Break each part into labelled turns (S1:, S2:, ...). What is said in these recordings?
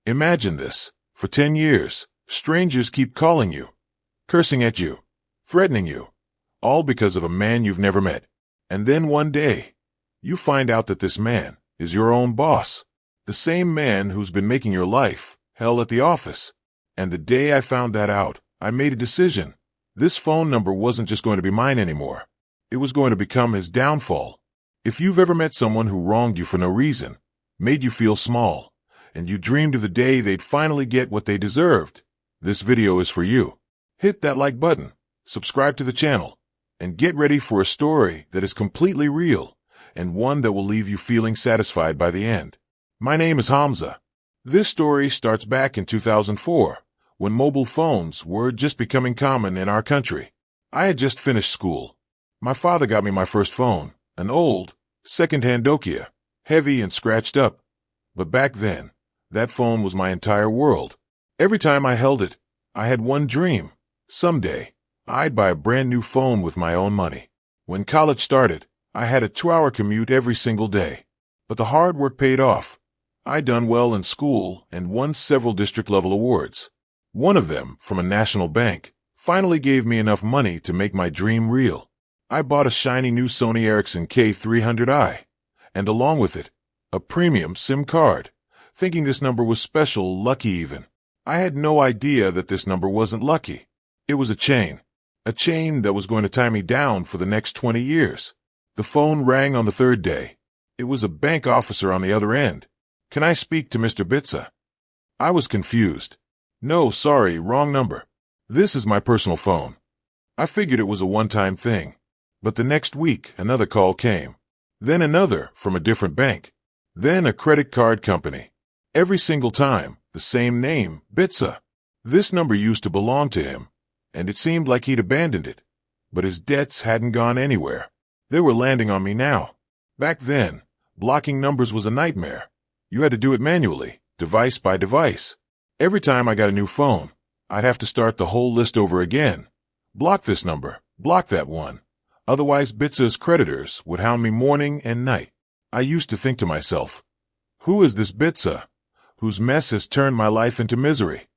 S1: Imagine this. For 10 years, strangers keep calling you, cursing at you, threatening you, all because of a man you've never met. And then one day, you find out that this man is your own boss, the same man who's been making your life hell at the office. And the day I found that out, I made a decision. This phone number wasn't just going to be mine anymore. It was going to become his downfall. If you've ever met someone who wronged you for no reason, made you feel small, and you dreamed of the day they'd finally get what they deserved, this video is for you. Hit that like button, subscribe to the channel, and get ready for a story that is completely real and one that will leave you feeling satisfied by the end. My name is Hamza. This story starts back in 2004, when mobile phones were just becoming common in our country. I had just finished school. My father got me my first phone, an old, second-hand Nokia, heavy and scratched up. But back then, that phone was my entire world. Every time I held it, I had one dream. Someday, I'd buy a brand new phone with my own money. When college started, I had a 2-hour commute every single day. But the hard work paid off. I'd done well in school and won several district-level awards. One of them, from a national bank, finally gave me enough money to make my dream real. I bought a shiny new Sony Ericsson K300i, and along with it, a premium SIM card, thinking this number was special, lucky even. I had no idea that this number wasn't lucky. It was a chain that was going to tie me down for the next 20 years. The phone rang on the third day. It was a bank officer on the other end. "Can I speak to Mr. Bitsah?" I was confused. "No, sorry, wrong number. This is my personal phone." I figured it was a one-time thing. But the next week, another call came. Then another from a different bank. Then a credit card company. Every single time, the same name, Bitsah. This number used to belong to him, and it seemed like he'd abandoned it. But his debts hadn't gone anywhere. They were landing on me now. Back then, blocking numbers was a nightmare. You had to do it manually, device by device. Every time I got a new phone, I'd have to start the whole list over again. Block this number, block that one. Otherwise, Bitsah's creditors would hound me morning and night. I used to think to myself, who is this Bitsah, whose mess has turned my life into misery?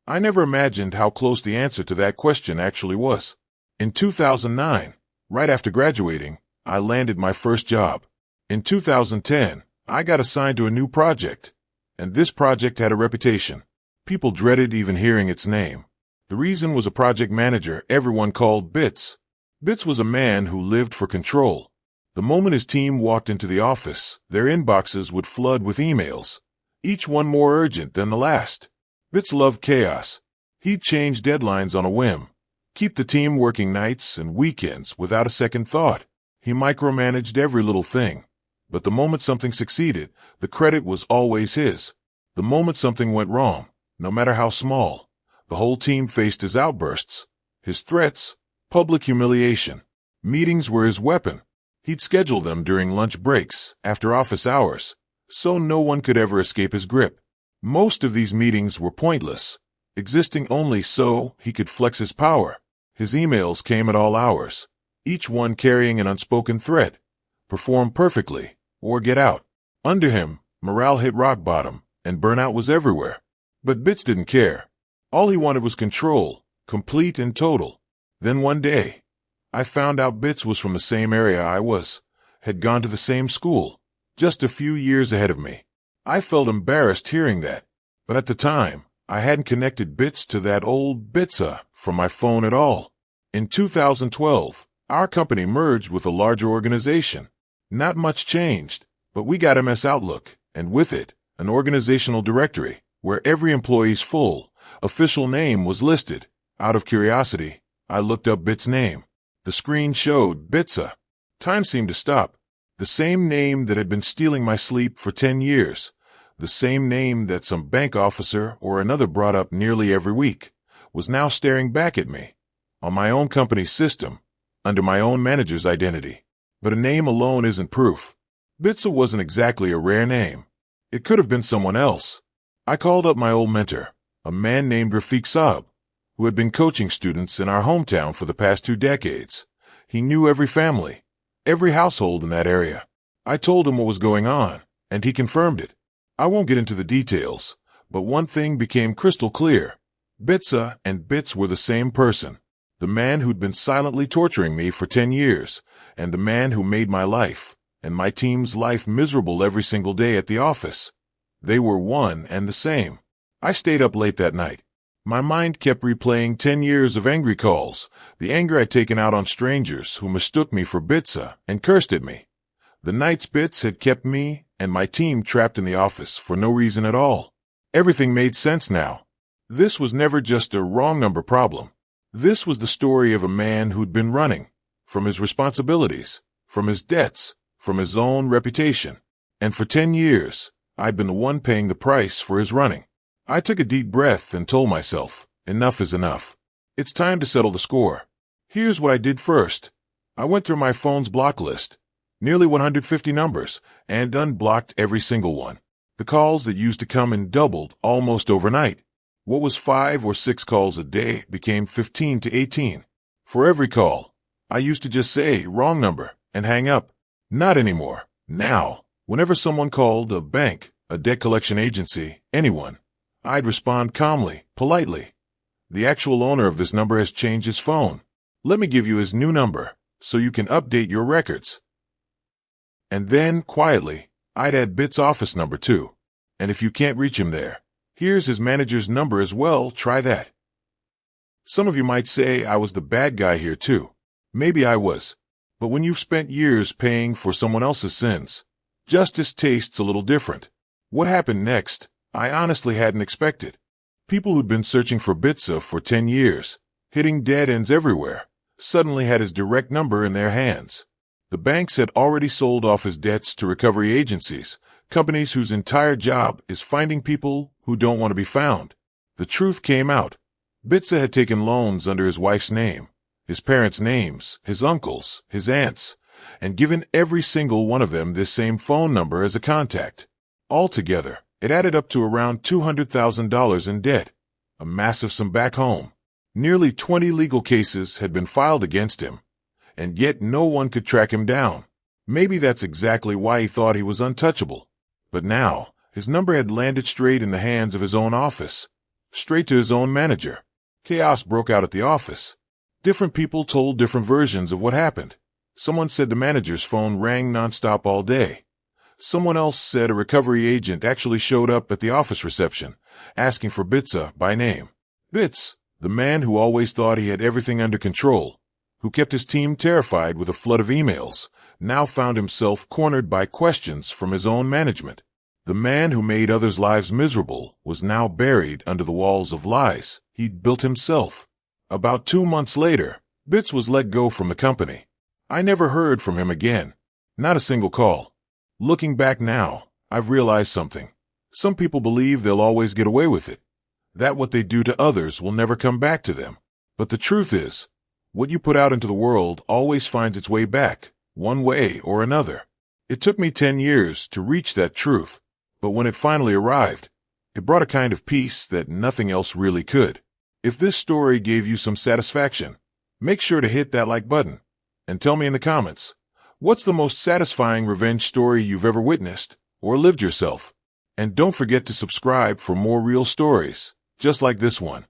S1: I never imagined how close the answer to that question actually was. In 2009, right after graduating, I landed my first job. In 2010, I got assigned to a new project, and this project had a reputation. People dreaded even hearing its name. The reason was a project manager everyone called Bits. Bits was a man who lived for control. The moment his team walked into the office, their inboxes would flood with emails, each one more urgent than the last. Bits loved chaos. He'd change deadlines on a whim, keep the team working nights and weekends without a second thought. He micromanaged every little thing. But the moment something succeeded, the credit was always his. The moment something went wrong, no matter how small, the whole team faced his outbursts, his threats, public humiliation. Meetings were his weapon. He'd schedule them during lunch breaks, after office hours, so no one could ever escape his grip. Most of these meetings were pointless, existing only so he could flex his power. His emails came at all hours, each one carrying an unspoken threat: perform perfectly, or get out. Under him, morale hit rock bottom, and burnout was everywhere. But Bits didn't care. All he wanted was control, complete and total. Then one day, I found out Bits was from the same area I was, had gone to the same school, just a few years ahead of me. I felt embarrassed hearing that, but at the time, I hadn't connected Bits to that old Bitsah from my phone at all. In 2012, our company merged with a larger organization. Not much changed, but we got MS Outlook, and with it, an organizational directory, where every employee's full, official name was listed. Out of curiosity, I looked up Bits' name. The screen showed Bitsah. Time seemed to stop. The same name that had been stealing my sleep for 10 years. The same name that some bank officer or another brought up nearly every week, was now staring back at me. On my own company's system, under my own manager's identity. But a name alone isn't proof. Bitsah wasn't exactly a rare name. It could have been someone else. I called up my old mentor, a man named Rafiq Saab, who had been coaching students in our hometown for the past 2 decades. He knew every family, every household in that area. I told him what was going on, and he confirmed it. I won't get into the details, But one thing became crystal clear. Bitsah and Bits were the same person. The man who'd been silently torturing me for 10 years, and the man who made my life, and my team's life miserable every single day at the office. They were one and the same. I stayed up late that night. My mind kept replaying 10 years of angry calls, the anger I'd taken out on strangers who mistook me for Bitsah and cursed at me. The nights Bits had kept me and my team trapped in the office for no reason at all. Everything made sense now. This was never just a wrong number problem. This was the story of a man who'd been running from his responsibilities, from his debts, from his own reputation. And for 10 years, I'd been the one paying the price for his running. I took a deep breath and told myself, enough is enough. It's time to settle the score. Here's what I did first. I went through my phone's block list, nearly 150 numbers, and unblocked every single one. The calls that used to come in doubled almost overnight. What was 5 or 6 calls a day became 15 to 18. For every call, I used to just say, wrong number, and hang up. Not anymore. Now, whenever someone called a bank, a debt collection agency, anyone, I'd respond calmly, politely. The actual owner of this number has changed his phone. Let me give you his new number, so you can update your records. And then, quietly, I'd add Bit's office number too. And if you can't reach him there, here's his manager's number as well, try that. Some of you might say I was the bad guy here too. Maybe I was. But when you've spent years paying for someone else's sins, justice tastes a little different. What happened next, I honestly hadn't expected. People who'd been searching for Bitsah for 10 years, hitting dead ends everywhere, suddenly had his direct number in their hands. The banks had already sold off his debts to recovery agencies, companies whose entire job is finding people who don't want to be found. The truth came out. Bitsah had taken loans under his wife's name, his parents' names, his uncles, his aunts, and given every single one of them this same phone number as a contact. Altogether, it added up to around $200,000 in debt, a massive sum back home. Nearly 20 legal cases had been filed against him, and yet no one could track him down. Maybe that's exactly why he thought he was untouchable. But now, his number had landed straight in the hands of his own office, straight to his own manager. Chaos broke out at the office. Different people told different versions of what happened. Someone said the manager's phone rang nonstop all day. Someone else said a recovery agent actually showed up at the office reception, asking for Bitsah by name. Bits, the man who always thought he had everything under control, who kept his team terrified with a flood of emails, now found himself cornered by questions from his own management. The man who made others' lives miserable was now buried under the walls of lies he'd built himself. About 2 months later, Bits was let go from the company. I never heard from him again. Not a single call. Looking back now, I've realized something. Some people believe they'll always get away with it, that what they do to others will never come back to them. But the truth is, what you put out into the world always finds its way back, one way or another. It took me 10 years to reach that truth, but when it finally arrived, it brought a kind of peace that nothing else really could. If this story gave you some satisfaction, make sure to hit that like button, and tell me in the comments, what's the most satisfying revenge story you've ever witnessed or lived yourself? And don't forget to subscribe for more real stories, just like this one.